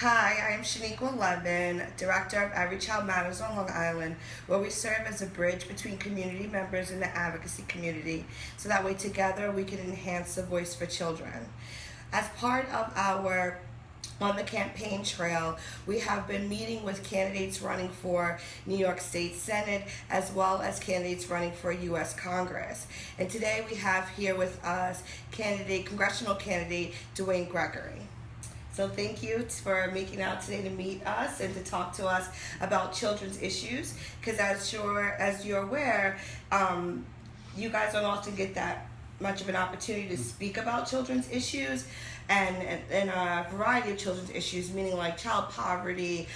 Hi, I am Shaniqua Levin, Director of Every Child Matters on Long Island, where we serve as a bridge between community members and the advocacy community, so that way together we can enhance the voice for children. As part of our on the campaign trail, we have been meeting with candidates running for New York State Senate as well as candidates running for U.S. Congress. And today we have here with us Congressional Candidate Gregory. So thank you for making out today to meet us and to talk to us about children's issues. Because as you're aware, you guys don't often get that much of an opportunity to speak about children's issues and a variety of children's issues, meaning like child poverty,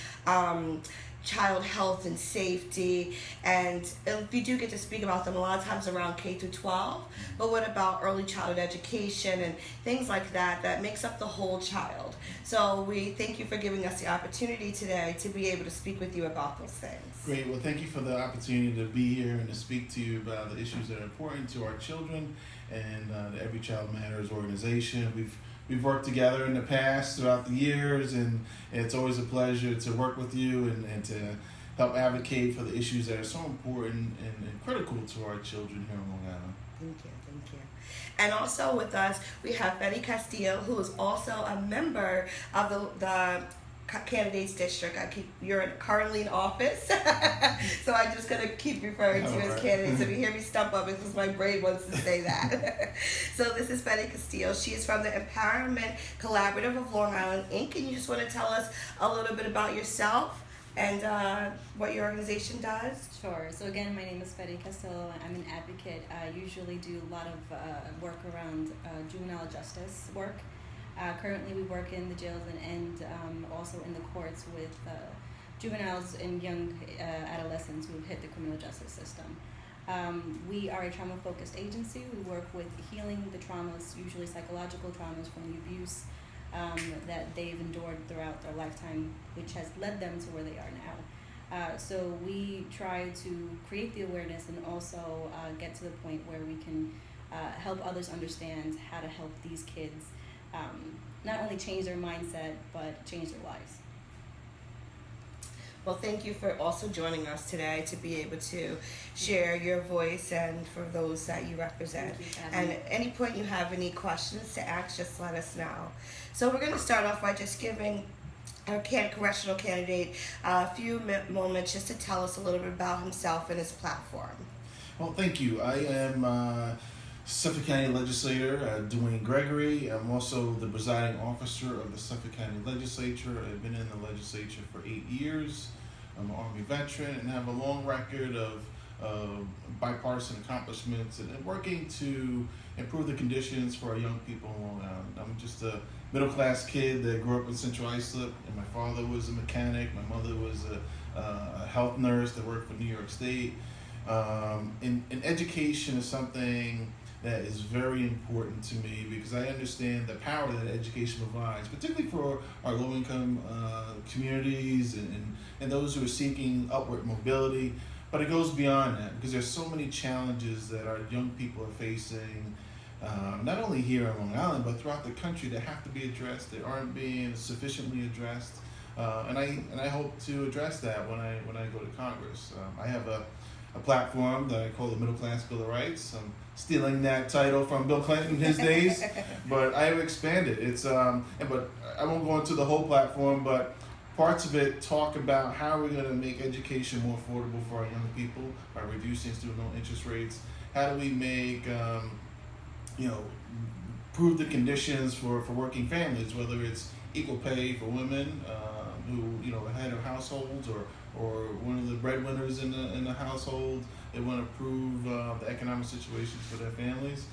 child health and safety, and if you do get to speak about them, a lot of times around K through 12, but what about early childhood education and things like that makes up the whole child. So we thank you for giving us the opportunity today to be able to speak with you about those things. Great. Well, thank you for the opportunity to be here and to speak to you about the issues that are important to our children and the Every Child Matters organization. We've worked together in the past throughout the years, and it's always a pleasure to work with you and to help advocate for the issues that are so important and critical to our children here on Long Island. Thank you. And also with us, we have Betty Castillo, who is also a member of the candidates district. You're currently in office, so I'm just gonna keep referring to you as candidates. If you hear me stump up, it's because my brain wants to say that. So this is Betty Castillo. She is from the Empowerment Collaborative of Long Island, Inc. And you just want to tell us a little bit about yourself and what your organization does? Sure. So again, my name is Betty Castillo. I'm an advocate. I usually do a lot of work around juvenile justice work. Currently, we work in the jails and also in the courts with juveniles and young adolescents who have hit the criminal justice system. We are a trauma-focused agency. We work with healing the traumas, usually psychological traumas from the abuse that they've endured throughout their lifetime, which has led them to where they are now. So we try to create the awareness and also get to the point where we can help others understand how to help these kids not only change their mindset, but change their lives. Well, thank you for also joining us today to be able to share your voice and for those that you represent. And at any point you have any questions to ask, just let us know. So we're going to start off by just giving our congressional candidate a few moments just to tell us a little bit about himself and his platform. Well, thank you. I am Suffolk County Legislator Dwayne Gregory. I'm also the presiding officer of the Suffolk County Legislature. I've been in the legislature for 8 years. I'm an Army veteran and have a long record of bipartisan accomplishments and working to improve the conditions for our young people in Long Island. I'm just a middle-class kid that grew up in Central Islip, and my father was a mechanic. My mother was a health nurse that worked for New York State. And education is something that is very important to me because I understand the power that education provides, particularly for our low-income communities and those who are seeking upward mobility. But it goes beyond that because there's so many challenges that our young people are facing, not only here in Long Island, but throughout the country that have to be addressed, that aren't being sufficiently addressed. And I hope to address that when I go to Congress. I have a platform that I call the Middle Class Bill of Rights. I'm stealing that title from Bill Clinton in his days, but I have expanded. But I won't go into the whole platform, but parts of it talk about how we're going to make education more affordable for our young people by reducing student loan interest rates. How do we make, improve the conditions for working families, whether it's equal pay for women who, head of households or one of the breadwinners in the household. They want to improve the economic situations for their families.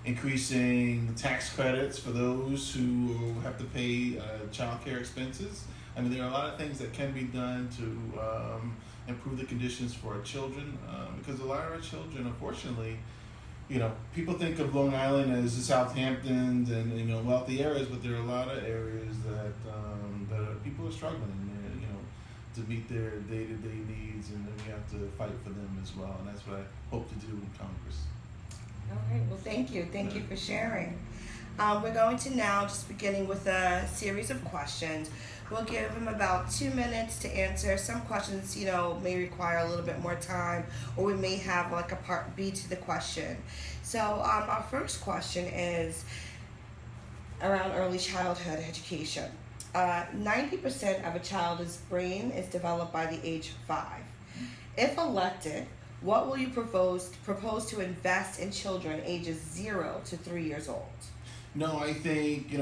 Increasing tax credits for those who have to pay child care expenses. I mean, there are a lot of things that can be done to improve the conditions for our children because a lot of our children, unfortunately, people think of Long Island as the Southamptons and wealthy areas, but there are a lot of areas that people are struggling, to meet their day-to-day needs, and then we have to fight for them as well, and that's what I hope to do in Congress. All right. Well, thank you. Thank you for sharing. We're going to now just beginning with a series of questions. We'll give him about 2 minutes to answer. Some questions, may require a little bit more time, or we may have like a part B to the question. So our first question is around early childhood education. 90% of a child's brain is developed by the age of 5. If elected, what will you propose to invest in children ages 0 to 3 years old? No, I think,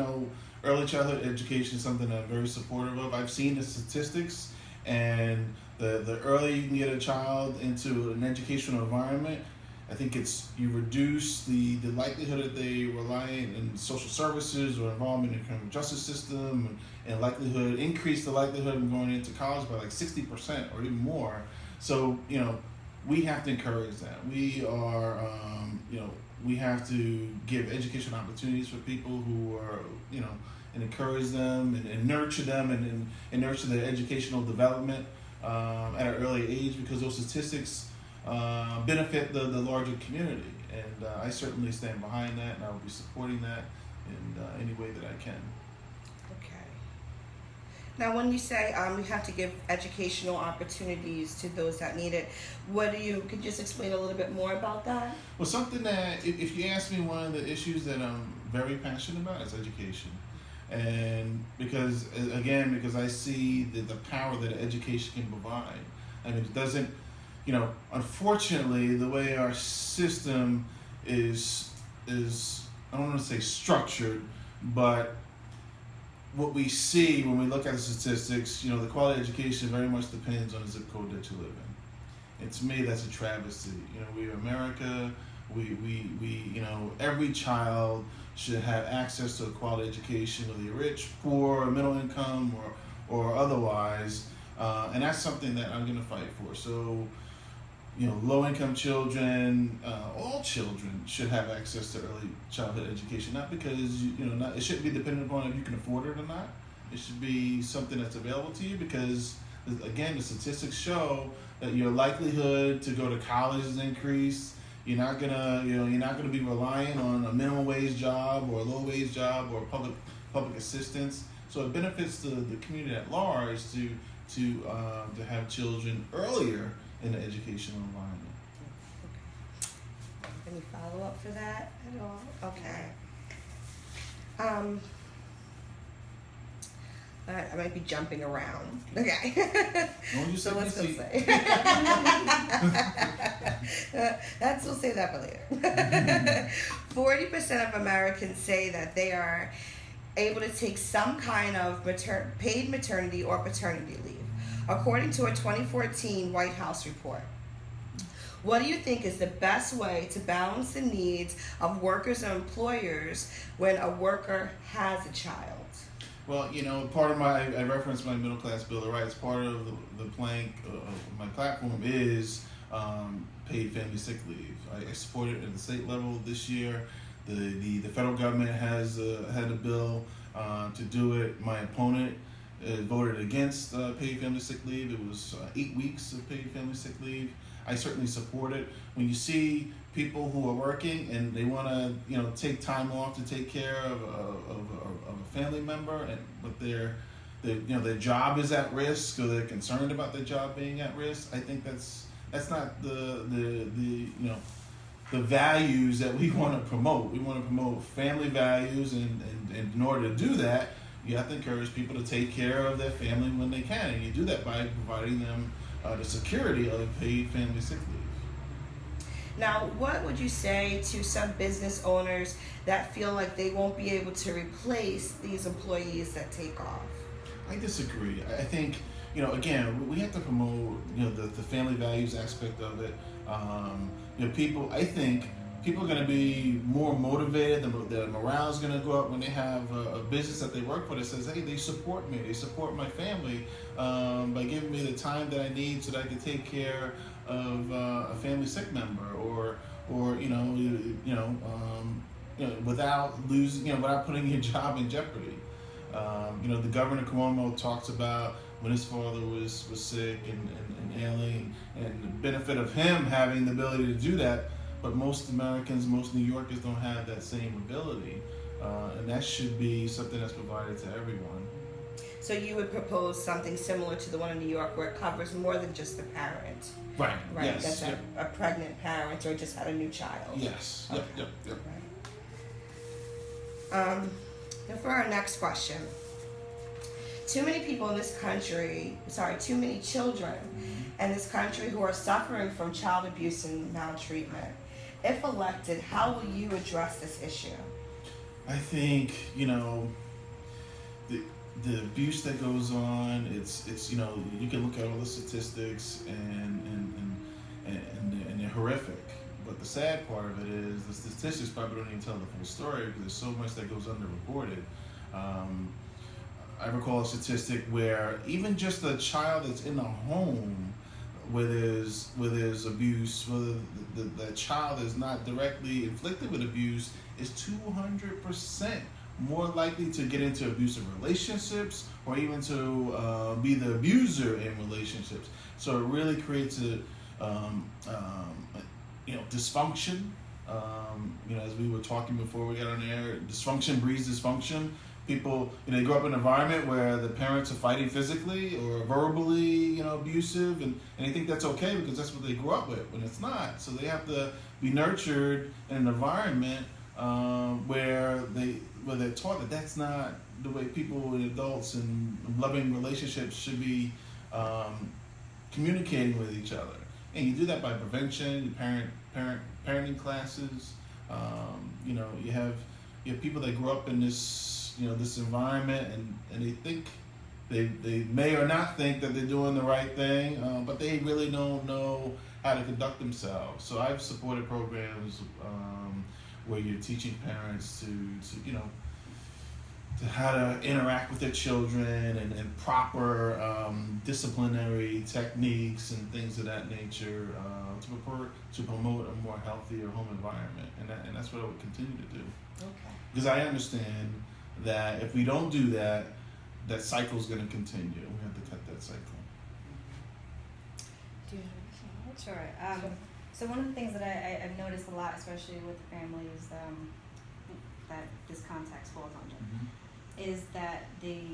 early childhood education is something I'm very supportive of. I've seen the statistics, and the earlier you can get a child into an educational environment, I think you reduce the likelihood that they rely in social services or involvement in the criminal justice system, and increase the likelihood of going into college by like 60% or even more. So, we have to encourage that. We have to give education opportunities for people who are, and encourage them and nurture them and nurture their educational development at an early age, because those statistics benefit the larger community. And I certainly stand behind that, and I will be supporting that in any way that I can. Okay. Now, when you say we have to give educational opportunities to those that need it, could you just explain a little bit more about that? Well, something that, if you ask me, one of the issues that I'm very passionate about is education. And because I see the power that education can provide. I mean, it doesn't, unfortunately, the way our system is I don't want to say structured, but what we see when we look at the statistics, the quality of education very much depends on the zip code that you live in. And to me, that's a travesty. We're America. We every child should have access to a quality education, whether you're rich, poor, middle income, or otherwise. And that's something that I'm going to fight for. So, low-income children, all children should have access to early childhood education. Not because it shouldn't be dependent upon if you can afford it or not. It should be something that's available to you, because, again, the statistics show that your likelihood to go to college is increased. You're not gonna be relying on a minimum wage job or a low wage job or public assistance. So it benefits the community at large to have children earlier in the educational environment. Any follow-up for that at all? Okay. All right, I might be jumping around. Okay. So let's go say. We'll say that for later. 40% of Americans say that they are able to take some kind of paid maternity or paternity leave, according to a 2014 White House report. What do you think is the best way to balance the needs of workers and employers when a worker has a child? Well, part of I referenced my middle class bill of rights. Part of the plank of my platform is paid family sick leave. I support it at the state level this year. The federal government has had a bill to do it. My opponent voted against paid family sick leave. It was 8 weeks of paid family sick leave. I certainly support it. When you see people who are working and they want to, take time off to take care of a family member, but their job is at risk, or they're concerned about their job being at risk, I think that's not the values that we want to promote. We want to promote family values, and in order to do that, you have to encourage people to take care of their family when they can, and you do that by providing them the security of paid family sick leave. Now, what would you say to some business owners that feel like they won't be able to replace these employees that take off? I disagree. I think, again, we have to promote, the family values aspect of it. I think people are going to be more motivated. The morale is going to go up when they have a business that they work for that says, hey, they support me. They support my family by giving me the time that I need so that I can take care of a family sick member, or without losing, without putting your job in jeopardy. The Governor Cuomo talks about when his father was sick and ailing, and the benefit of him having the ability to do that. But most Americans, most New Yorkers don't have that same ability. and that should be something that's provided to everyone. So you would propose something similar to the one in New York where it covers more than just the parent, Right. right? Yes. That's a pregnant parent or just had a new child. Yes. Okay. Yep. Right. Now for our next question. Too many people in this country, too many children in this country who are suffering from child abuse and maltreatment. If elected, how will you address this issue? I think, the abuse that goes on, it's you can look at all the statistics and they're horrific. But the sad part of it is the statistics probably don't even tell the full story because there's so much that goes underreported. I recall a statistic where even just a child that's in a home where there's abuse, whether the child is not directly inflicted with abuse, is 200% more likely to get into abusive relationships or even to be the abuser in relationships. So it really creates a dysfunction. As we were talking before we got on air, dysfunction breeds dysfunction. People, they grow up in an environment where the parents are fighting physically or verbally, abusive, and they think that's okay because that's what they grew up with, when it's not. So they have to be nurtured in an environment where they're taught that that's not the way people and adults and loving relationships should be communicating with each other. And you do that by prevention, parenting classes. You have people that grow up in this this environment and they think they may or not think that they're doing the right thing, but they really don't know how to conduct themselves. So I've supported programs where you're teaching parents to how to interact with their children and proper disciplinary techniques and things of that nature to promote a more healthier home environment, and that's what I would continue to do. Okay. Because I understand that if we don't do that, that cycle is going to continue. We have to cut that cycle. Do you have Sure. So one of the things that I've noticed a lot, especially with families that this context falls under, is that they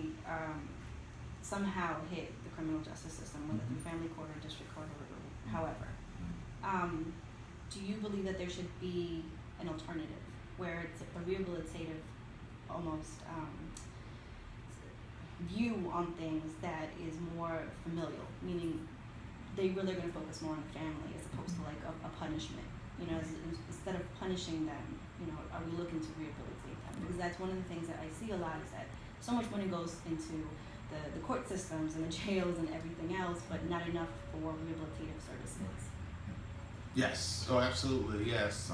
somehow hit the criminal justice system, whether through family court or district court or however. Do you believe that there should be an alternative where it's a rehabilitative almost view on things that is more familial, meaning they really are going to focus more on the family as opposed to like a punishment, instead of punishing them, are we looking to rehabilitate them? Because that's one of the things that I see a lot is that so much money goes into the court systems and the jails and everything else, but not enough for rehabilitative services. Yes, absolutely, yes.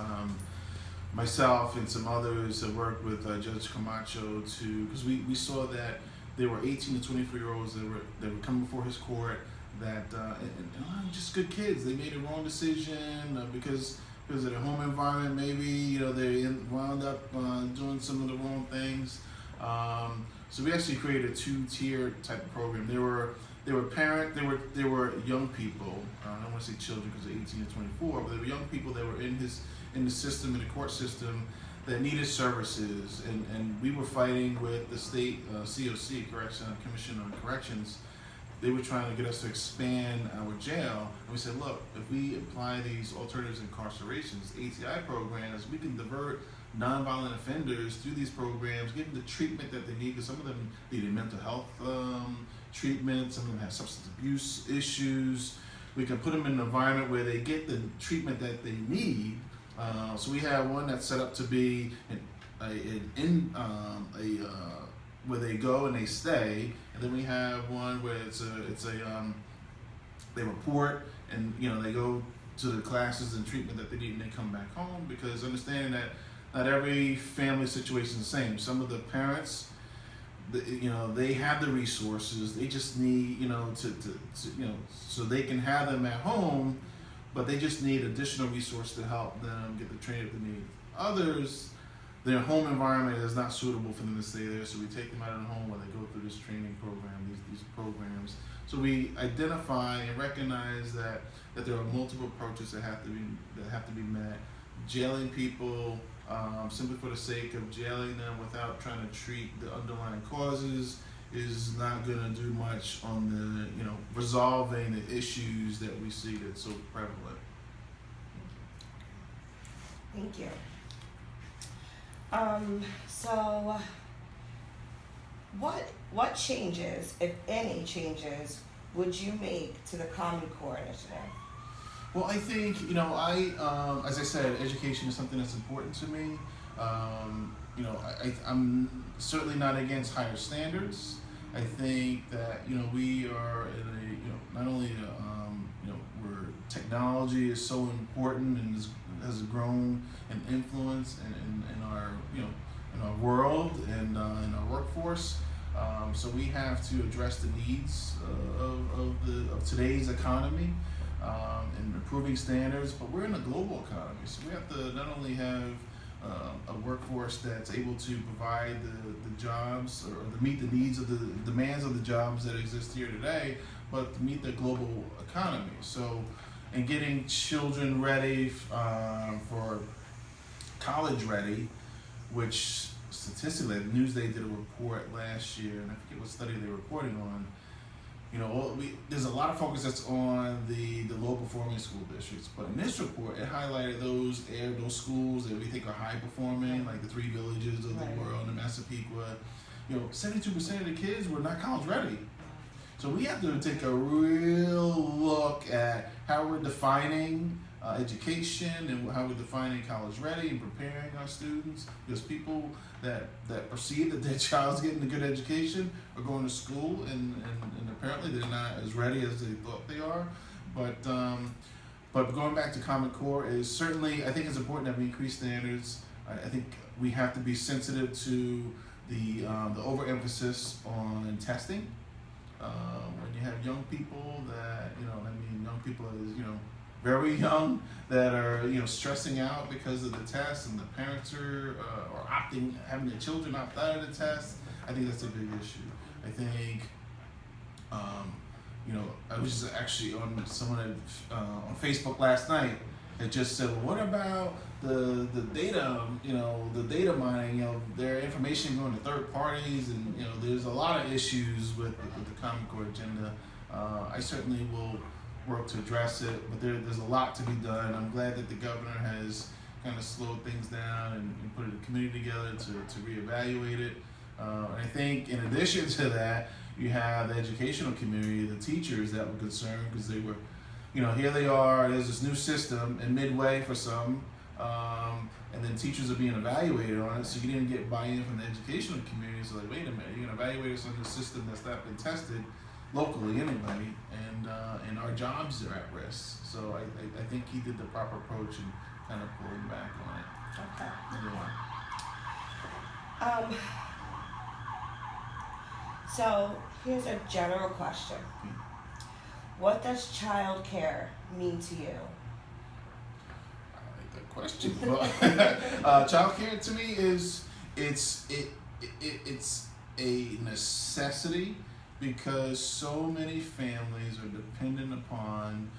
Myself and some others have worked with Judge Camacho because we saw that there were 18 to 24-year-olds that were coming before his court that and a lot of just good kids. They made a wrong decision because of their home environment. Maybe they wound up doing some of the wrong things. So we actually created a 2-tier type of program. There were young people. I don't want to say children because they're 18 to 24, but there were young people that were in the system, in the court system, that needed services, and we were fighting with the state COC, Commission on Corrections. They were trying to get us to expand our jail, and we said, look, if we apply these alternatives incarcerations, ATI programs, we can divert nonviolent offenders through these programs, give them the treatment that they need, because some of them needed mental health treatment, some of them have substance abuse issues. We can put them in an environment where they get the treatment that they need. So we have one that's set up to be where they go and they stay, and then we have one where they report and they go to the classes and treatment that they need and they come back home, because understanding that not every family situation is the same. Some of the parents, they have the resources. They just need so they can have them at home, but they just need additional resources to help them get the training that they need. Others, their home environment is not suitable for them to stay there, so we take them out of the home while they go through this training program, these programs. So we identify and recognize that there are multiple approaches that have to be met. Jailing people simply for the sake of jailing them without trying to treat the underlying causes is not going to do much on the, resolving the issues that we see that's so prevalent. Thank you. So what changes, if any changes, would you make to the Common Core initiative? Well, I think, as I said, education is something that's important to me. I'm certainly not against higher standards. I think that, we are in a, not only, where technology is so important and has grown an influence in our, in our world and in our workforce. So we have to address the needs of today's economy and improving standards, but we're in a global economy, so we have to not only have a workforce that's able to provide the jobs or to meet the needs of the demands of the jobs that exist here today, but to meet the global economy. So, and getting children ready for college ready, which statistically, Newsday did a report last year, and I forget what study they were reporting on. There's a lot of focus that's on the low performing school districts, but in this report, it highlighted those schools that we think are high performing, like the Three Villages of the world, and Massapequa. 72% of the kids were not college ready. So we have to take a real look at how we're defining education and how we're defining college ready and preparing our students, because people that perceive that their child's getting a good education are going to school and apparently they're not as ready as they thought they are. But going back to Common Core is certainly, I think it's important that we increase standards. I think we have to be sensitive to the overemphasis on testing. When you have young people that, young people is, very young, that are stressing out because of the test, and the parents are having their children opt out of the test. I think that's a big issue. I think I was just actually on someone on Facebook last night that just said, well, what about the data, the data mining, their information going to third parties, and there's a lot of issues with the Common Core agenda. I certainly will work to address it, but there's a lot to be done. I'm glad that the governor has kind of slowed things down and put a committee together to reevaluate it. And I think in addition to that, you have the educational community, the teachers that were concerned because they were, here they are, there's this new system and midway for some, and then teachers are being evaluated on it, so you didn't get buy-in from the educational community. So like, wait a minute, you're gonna evaluate us on the system that's not been tested locally anyway, and our jobs are at risk. So I think he did the proper approach and kind of pulling back on it. Okay. So here's a general question. What does child care mean to you? I like that question. Child care to me is it's a necessity, because so many families are dependent upon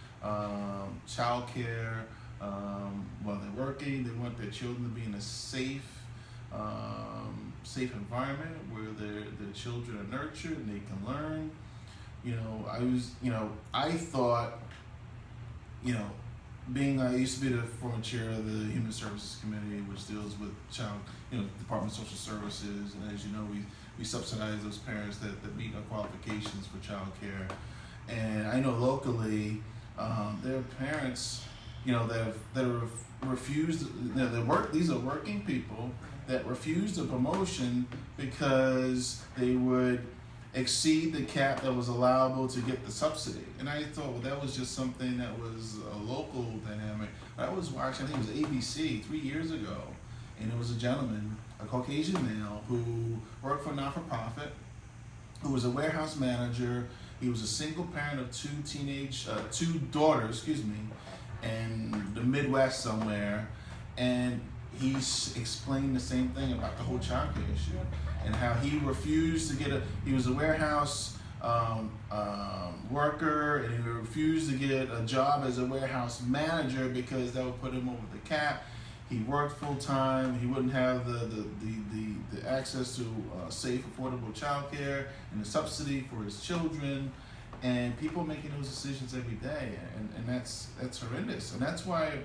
child care while they're working. They want their children to be in a safe environment where their children are nurtured and they can learn. I thought, I used to be the former chair of the Human Services Committee, which deals with Department of Social Services, and as you know, we subsidize those parents that meet our qualifications for child care. And I know locally, there are parents, that are refused, these are working people that refused a promotion because they would exceed the cap that was allowable to get the subsidy. And I thought, well, that was just something that was a local dynamic. I was watching, I think it was ABC 3 years ago, and it was a gentleman, a Caucasian male, who worked for a not-for-profit, who was a warehouse manager. He was a single parent of two daughters, in the Midwest somewhere, and he explained the same thing about the whole child care issue and how he refused to he was a warehouse worker, and he refused to get a job as a warehouse manager because that would put him over the cap. he worked full time. He wouldn't have the access to safe, affordable childcare and the subsidy for his children. And people making those decisions every day, and that's horrendous. And that's why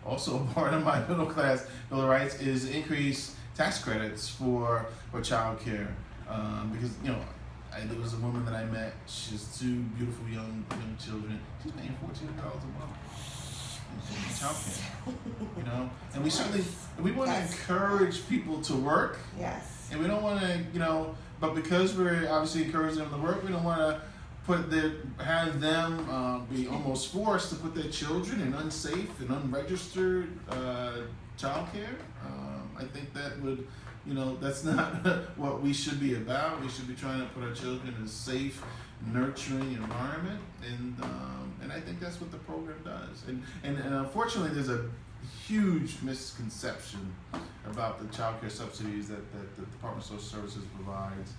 also part of my middle class Bill of Rights is increased tax credits for child care. Because there was a woman that I met. She has two beautiful young children. She's paying $14 a month in child care. And we want to encourage people to work. Yes. And we don't want to, but because we're obviously encouraging them to work, we don't want to have them be almost forced to put their children in unsafe and unregistered childcare. I think that would, that's not what we should be about. We should be trying to put our children in a safe, nurturing environment, and I think that's what the program does. And unfortunately, there's a huge misconception about the child care subsidies that the Department of Social Services provides.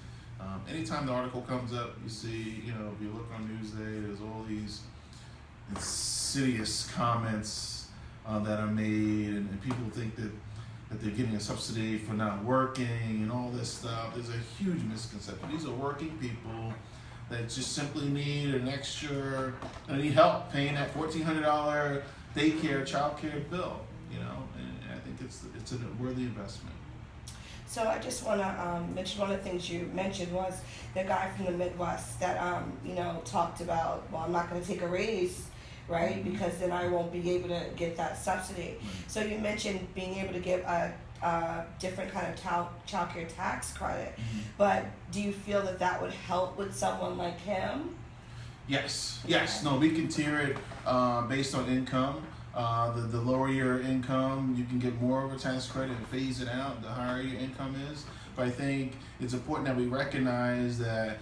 Anytime the article comes up, you see, if you look on Newsday, there's all these insidious comments that are made, and people think that they're getting a subsidy for not working and all this stuff. There's a huge misconception. These are working people that just simply need need help paying that $1,400 daycare, childcare bill, and I think it's a worthy investment. So I just want to mention one of the things you mentioned was the guy from the Midwest that talked about, well, I'm not going to take a raise, right? Because then I won't be able to get that subsidy. So you mentioned being able to give a different kind of child care tax credit, but do you feel that would help with someone like him? Yes. No, we can tier it based on income. The lower your income, you can get more of a tax credit and phase it out the higher your income is. But I think it's important that we recognize that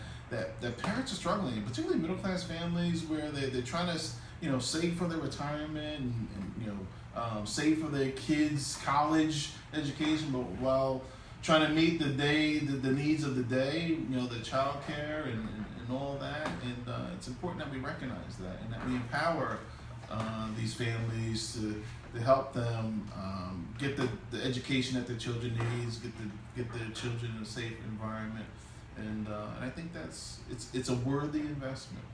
parents are struggling, particularly middle class families, where they're trying to save for their retirement and save for their kids' college education, but while trying to meet the needs of the day, the child care and all that. And it's important that we recognize that and that we empower these families to help them get the education that their children needs, get their children in a safe environment, and I think it's a worthy investment,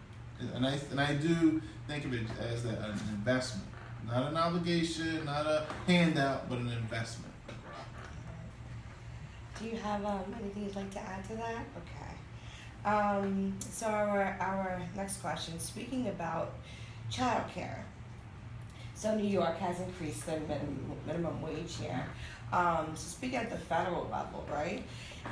and I do think of it as an investment, not an obligation, not a handout, but an investment. Do you have anything you'd like to add to that? Okay. So our next question, speaking about childcare. So New York has increased the minimum wage here. So speaking at the federal level, right?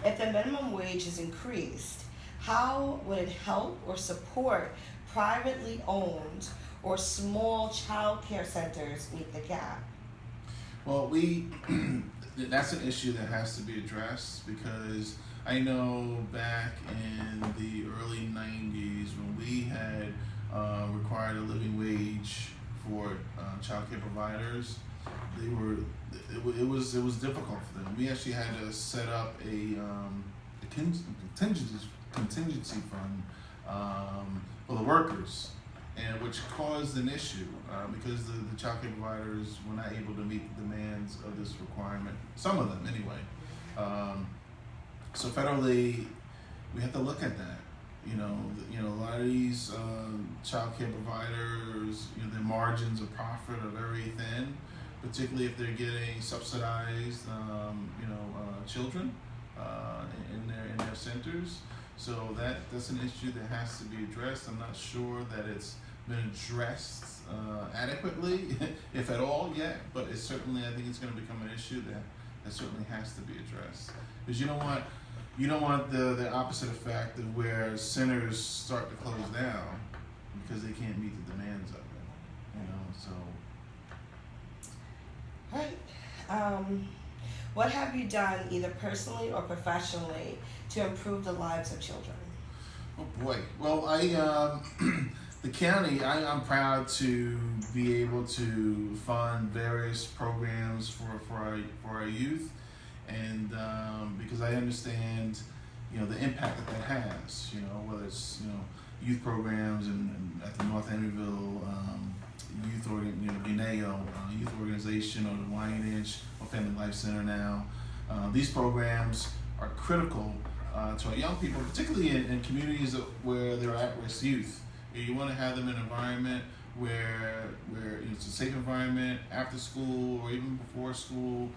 If the minimum wage is increased, how would it help or support privately owned or small child care centers meet the gap? Well, that's an issue that has to be addressed, because I know back in the early 90s when we had required a living wage for child care providers, it was difficult for them. We actually had to set up a contingency fund for the workers, and which caused an issue because the child care providers were not able to meet the demands of this requirement. Some of them, anyway. So federally, we have to look at that. A lot of these child care providers, their margins of profit are very thin, particularly if they're getting subsidized, children in their centers. So that's an issue that has to be addressed. I'm not sure that it's been addressed adequately, if at all, yet. But it's certainly, I think it's going to become an issue that certainly has to be addressed, because you don't want the opposite effect of where centers start to close down because they can't meet the demands of it. So. Right. What have you done, either personally or professionally, to improve the lives of children? Oh boy. Well, the county, I'm proud to be able to fund various programs for our youth. And because I understand, the impact that has, whether it's, youth programs and at the North Emeryville UNEO, youth organization, or the YNH, or Family Life Center now. These programs are critical to our young people, particularly in communities where there are at-risk youth. You want to have them in an environment where it's a safe environment after school or even before school,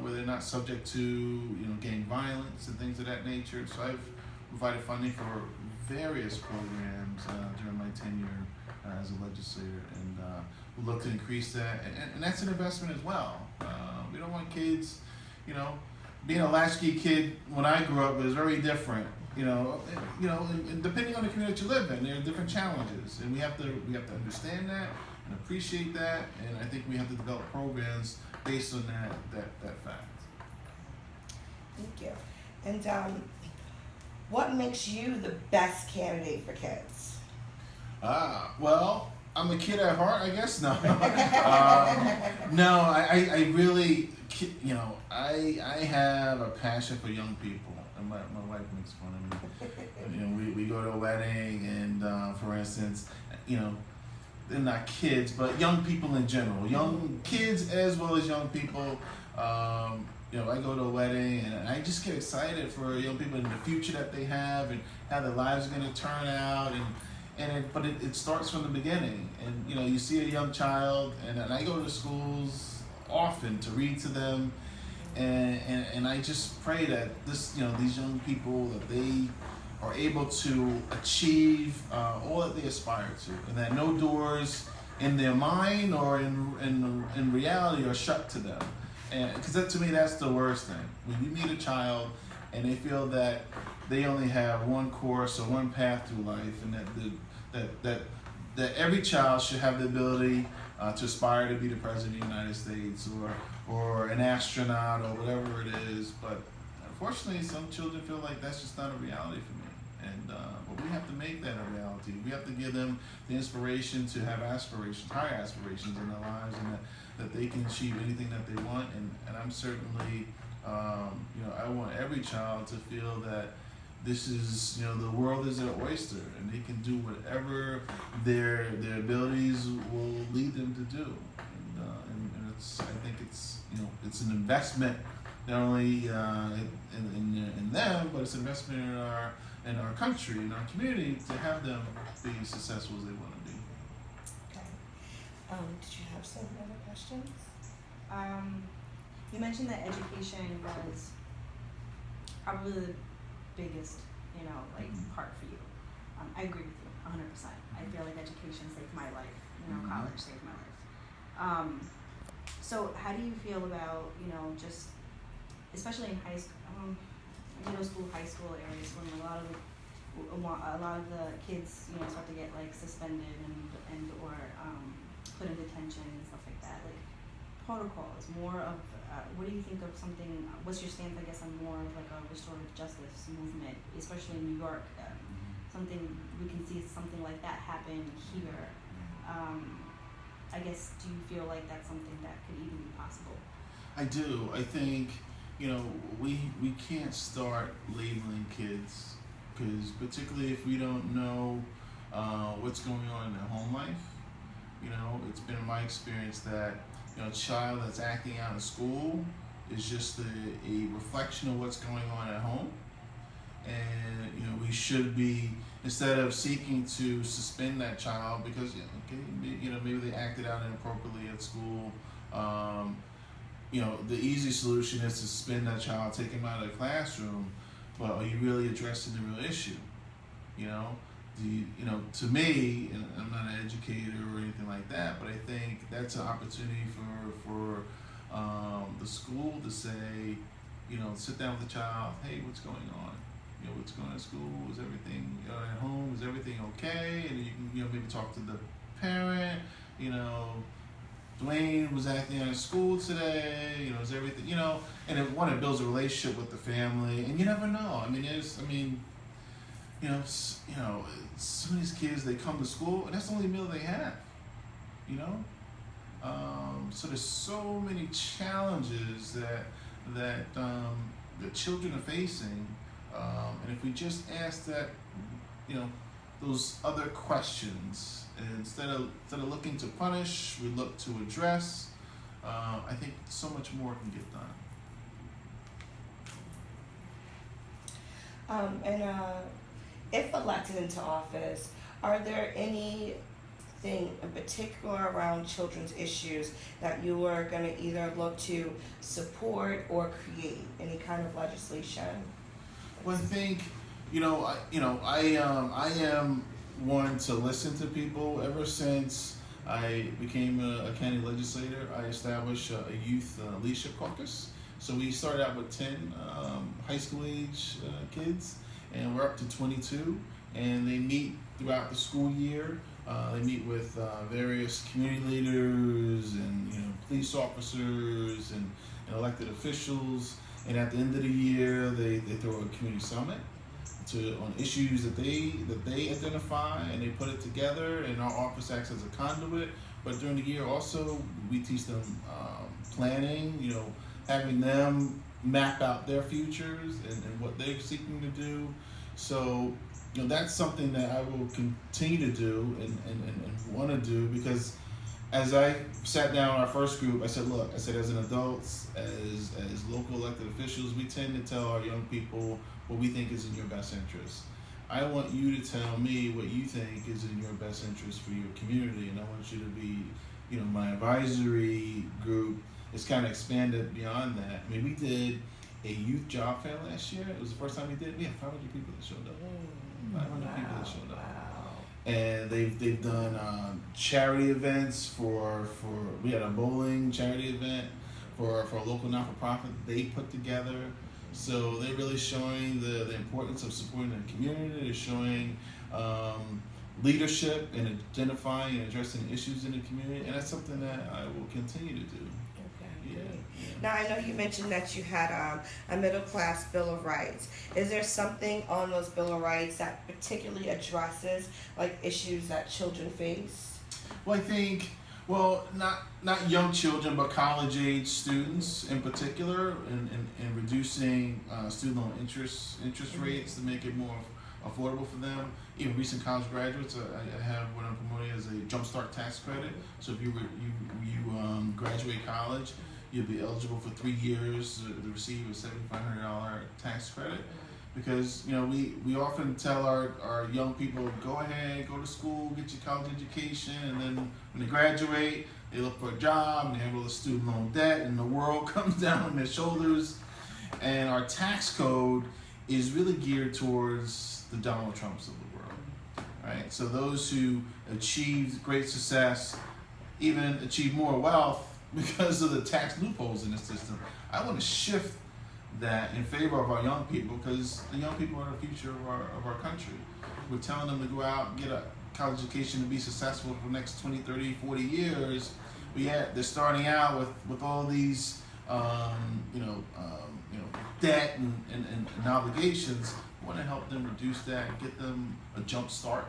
where they're not subject to gang violence and things of that nature. So I've provided funding for various programs during my tenure as a legislator, and we'll look to increase that. And that's an investment as well. We don't want kids, being a latchkey kid when I grew up was very different. And depending on the community you live in, there are different challenges, and we have to understand that and appreciate that. And I think we have to develop programs based on that fact. Thank you. And what makes you the best candidate for kids? Well, I'm a kid at heart, I guess. No, no, I really, I have a passion for young people, and my wife makes fun of me. We go to a wedding, and for instance, they're not kids, but young people in general, young kids as well as young people. I go to a wedding, and I just get excited for young people and the future that they have, and how their lives are going to turn out, but it starts from the beginning. And you see a young child, and I go to schools often to read to them, and I just pray that these young people, that they are able to achieve all that they aspire to, and that no doors in their mind or in reality are shut to them. And because to me, that's the worst thing. When you meet a child and they feel that they only have one course or one path through life, and that every child should have the ability to aspire to be the president of the United States or an astronaut or whatever it is. But unfortunately, some children feel like that's just not a reality for me. And but we have to make that a reality. We have to give them the inspiration to have aspirations, higher aspirations in their lives, and that they can achieve anything that they want. And I'm certainly, I want every child to feel that this is, the world is their oyster, and they can do whatever their abilities will lead them to do. And I think it's an investment not only in them, but it's an investment in our country, in our community, to have them be as successful as they want to be. Okay. Did you have some other questions? You mentioned that education was probably the biggest, part for you. I agree with you 100%. I feel like education saved my life. College saved my life. So how do you feel about, just especially in high school, middle school, high school areas, when a lot of the kids, start to get suspended and or put in detention and stuff like that. Protocols, more of what do you think of something? What's your stance, I guess, on more of a restorative justice movement, especially in New York? Something we can see something like that happen here. I guess, do you feel like that's something that could even be possible? I do. I think we can't start labeling kids, because particularly if we don't know what's going on in their home life. It's been my experience that a child that's acting out in school is just a reflection of what's going on at home. And we should be, instead of seeking to suspend that child because maybe they acted out inappropriately at school, the easy solution is to suspend that child, take him out of the classroom. But are you really addressing the real issue? To me, and I'm not an educator or anything like that, but I think that's an opportunity for the school to say, sit down with the child. Hey, what's going on? What's going on at school? Is everything at home? Is everything okay? And you can maybe talk to the parent. Dwayne was acting out of school today. Is everything? And it builds a relationship with the family. And you never know. Some of these kids, they come to school and that's the only meal they have. So there's so many challenges that the children are facing, and if we just ask that, those other questions. And instead of looking to punish, we look to address. I think so much more can get done. If elected into office, are there anything in particular around children's issues that you are going to either look to support or create any kind of legislation? Well, I think, I am one to listen to people. Ever since I became a county legislator, I established a youth leadership caucus. So we started out with 10 high school age kids, and we're up to 22. And they meet throughout the school year. They meet with various community leaders and police officers and elected officials. And at the end of the year, they throw a community summit on issues that they identify, and they put it together. And our office acts as a conduit. But during the year, also we teach them planning. Having them map out their futures and what they're seeking to do. So that's something that I will continue to do and want to do, because as I sat down our first group, I said, look, as an adults, as local elected officials, we tend to tell our young people what we think is in your best interest. I want you to tell me what you think is in your best interest for your community, and I want you to be, my advisory group is kind of expanded beyond that. I mean, we did a youth job fair last year. It was the first time we did. We had 500 people that showed up. 500 people that showed up. Wow. And they've done charity events for we had a bowling charity event for a local not-for-profit they put together. So they're really showing the importance of supporting the community. They're showing leadership and identifying and addressing issues in the community, and that's something that I will continue to do. Now, I know you mentioned that you had a middle-class Bill of Rights. Is there something on those Bill of Rights that particularly addresses issues that children face? Well, I think, not young children, but college-age students in particular, and reducing student loan interest rates to make it more affordable for them. Even recent college graduates, I have what I'm promoting as a jumpstart tax credit. So if you graduate college, you'll be eligible for 3 years to receive a $7,500 tax credit. Because we often tell our young people, go ahead, go to school, get your college education, and then when they graduate, they look for a job and they have all the student loan debt, and the world comes down on their shoulders. And our tax code is really geared towards the Donald Trumps of the world, right? So those who achieved great success, even achieve more wealth because of the tax loopholes in the system. I want to shift that in favor of our young people, because the young people are the future of our country. We're telling them to go out and get a college education to be successful for the next 20, 30, 40 years. But yet they're starting out with all these debt and obligations. We want to help them reduce that and get them a jump start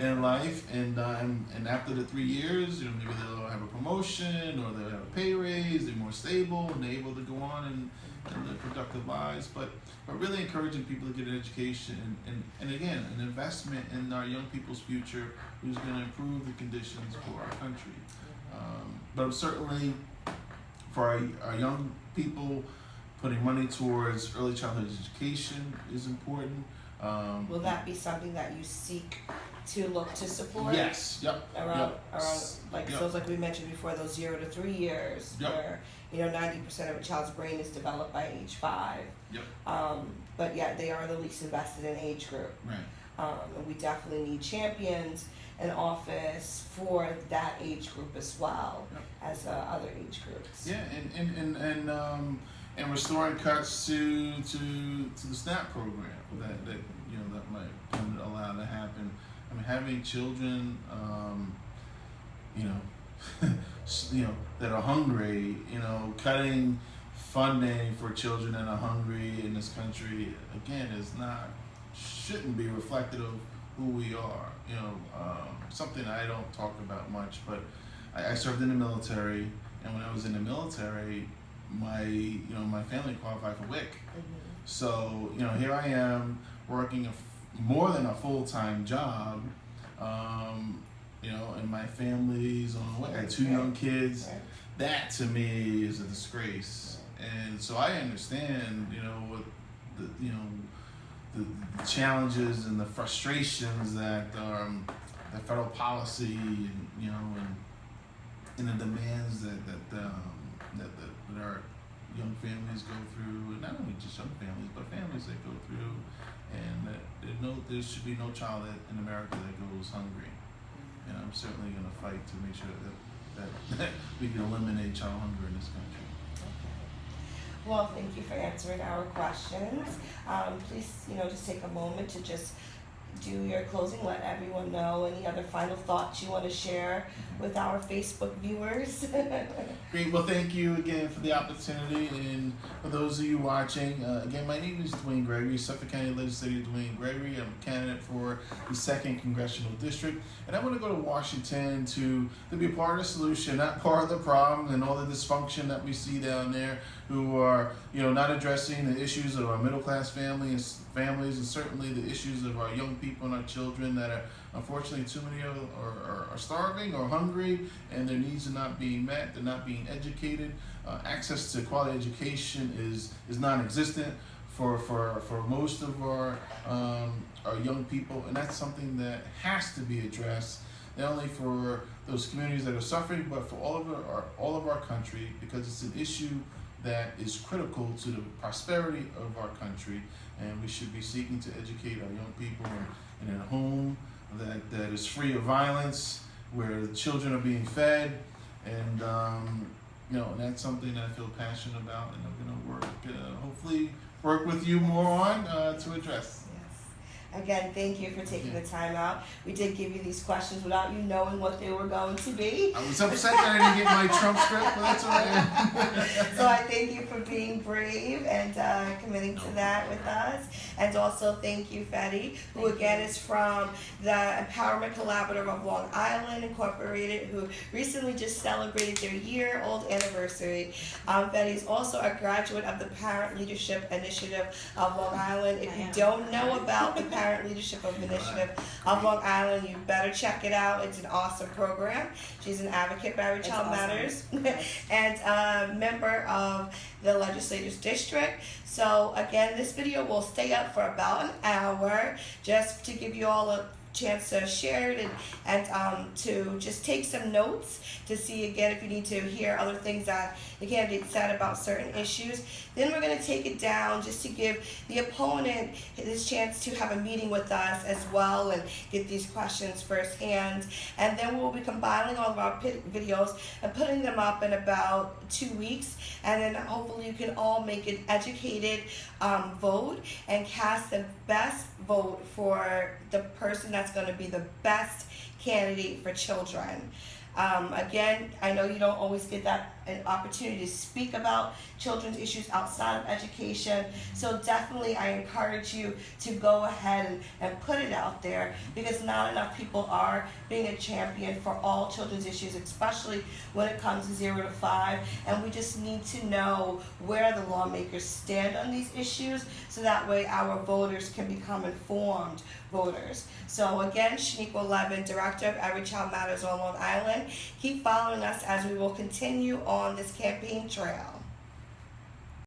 in life. And after the 3 years, maybe they'll have a promotion or they'll have a pay raise. They're more stable and they're able to go on and live productive lives. But really encouraging people to get an education and again, an investment in our young people's future, who's going to improve the conditions for our country. But certainly for our young people, putting money towards early childhood education is important. Will that be something that you seek to look to support? Yes. Yep. Around Yep. so it's like we mentioned before, those 0 to 3 years, Yep. where 90% of a child's brain is developed by age 5. Yep. But yet they are the least invested in age group. Right. And we definitely need champions in office for that age group as well. Yep. As other age groups. Yeah, and restoring cuts to the SNAP program that might allow to happen. I mean, having children, that are hungry, cutting funding for children that are hungry in this country, again, shouldn't be reflective of who we are. Something I don't talk about much, but I served in the military, and when I was in the military, my family qualified for WIC. Mm-hmm. So here I am working more than a full-time job. And my family's on the way. I had 2 young kids. Right. That to me is a disgrace. And so I understand, what the challenges and the frustrations that the federal policy and the demands that our young families go through, and not only just young families, but families that go through, and that there should be no child in America that goes hungry. And I'm certainly going to fight to make sure that we can eliminate child hunger in this country. Okay. Well, thank you for answering our questions. Please, just take a moment to just do your closing, let everyone know any other final thoughts you want to share with our Facebook viewers. Great. Well, thank you again for the opportunity, and for those of you watching, again, my name is Dwayne Gregory, Suffolk County Legislator Dwayne Gregory. I'm a candidate for the 2nd Congressional District, and I want to go to Washington to be a part of the solution, not part of the problem and all the dysfunction that we see down there, who are not addressing the issues of our middle class families, and certainly the issues of our young people and our children that are, unfortunately, too many of them are starving or hungry, and their needs are not being met. They're not being educated. Access to quality education is non-existent for most of our young people, and that's something that has to be addressed, not only for those communities that are suffering, but for all of our country, because it's an issue that is critical to the prosperity of our country, and we should be seeking to educate our young people in a home that is free of violence, where the children are being fed, and and that's something that I feel passionate about, and I'm going to hopefully work with you more on to address. Again, thank you for taking the time out. We did give you these questions without you knowing what they were going to be. I was upset that I didn't get my Trump script, but that's all right. So I thank you for being brave and committing to that with us. And also thank you, Fetty, who again is from the Empowerment Collaborative of Long Island Incorporated, who recently just celebrated their year-old anniversary. Fetty is also a graduate of the Parent Leadership Initiative of Long Island. If you don't know about the Parent Leadership Initiative of Long Island, you better check it out. It's an awesome program. She's an advocate for Every Child Matters and a member of the Legislators District. So again, this video will stay up for about an hour just to give you all a chance to share it and to just take some notes to see again if you need to hear other things that the candidate said about certain issues. Then we're going to take it down just to give the opponent his chance to have a meeting with us as well and get these questions firsthand. And then we'll be compiling all of our videos and putting them up in about 2 weeks. And then hopefully you can all make an educated vote and cast the best vote for the person that's going to be the best candidate for children. Again, I know you don't always get an opportunity to speak about children's issues outside of education, so definitely I encourage you to go ahead and put it out there, because not enough people are being a champion for all children's issues, especially when it comes to 0 to 5, and we just need to know where the lawmakers stand on these issues, so that way our voters can become informed voters. So again, Shaniqua Levin, Director of Every Child Matters on Long Island. Keep following us as we will continue on this campaign trail.